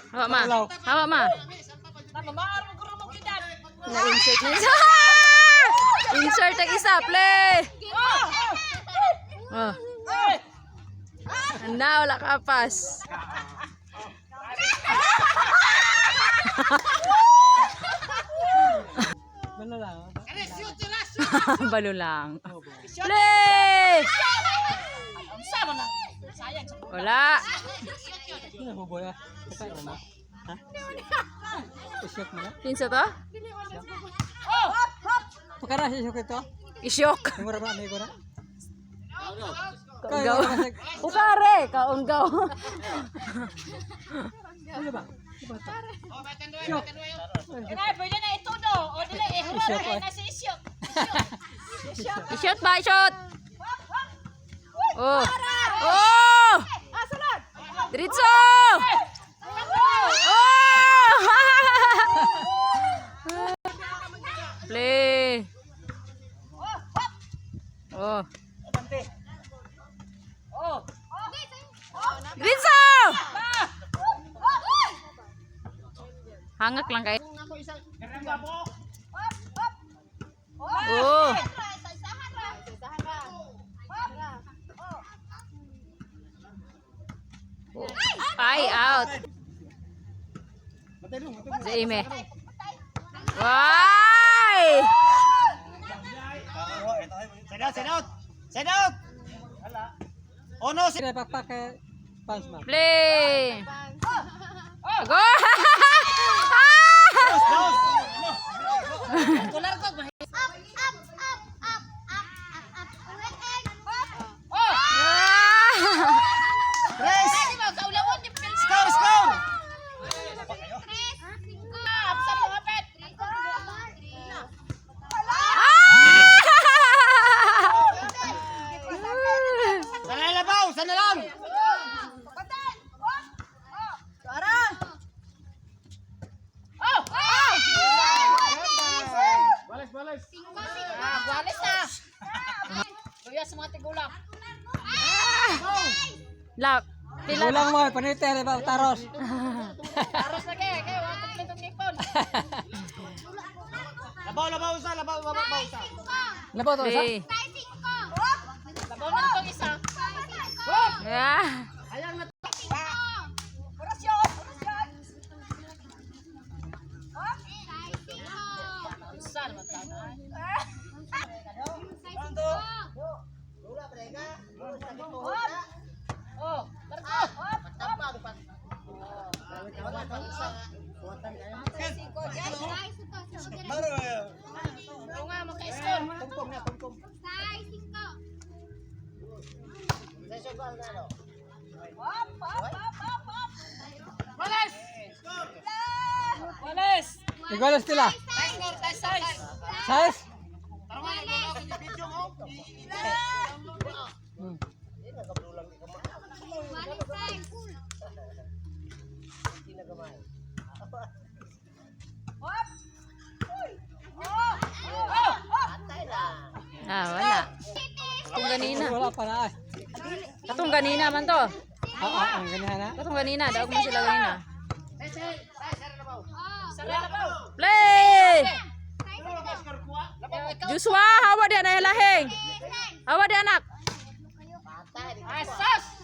Hawa ma. Hawa ma. Na-insert na isa. Insert ang isa, play. Oh. Anda, wala kapas. Balo lang. Play! Wala. Kinsa to? Pagkara siya ito? Isyok. Mura ba? May gura? Kaunggaw. Ukare, kaunggaw. Ano ba? Pwede na ito do. O dili, ihurot na si Isyok. Isyot ba? Isyot. Oh. Oh! Diretso! Oh! Play. Oh. Diretso! Hangak lang kayo. Oh. Ay, out. Si Ime. Why? Send out! Send out! Oh no! Sila pakpak punch man. Play. Go! Score! Score! Sana labaw! Sana lang! Balas! Balas! Walis na. Luya sa mga tigulang. Lap. Pila. Ulang mo, paniter ba taros. Aros na kaya wala kompletong ngipon. Labaw! Labaw sa! Labaw! Labaw sa! Labaw to isa? Play. Labaw na itong isa. Yeah. Isa naman tanay. Oh, marko. Ito nga, maka-score. Walis! Walis! Igualos sila. Size. Size? Ah, wala. Katong ganina. Wala pa na. Katong ganina man to. Ang ganyan na. Katong ganina. Daog mo sila ganina. Sara labaw. Play! Joshua, hawa dia na lahing. Hawa dia anak. Asas!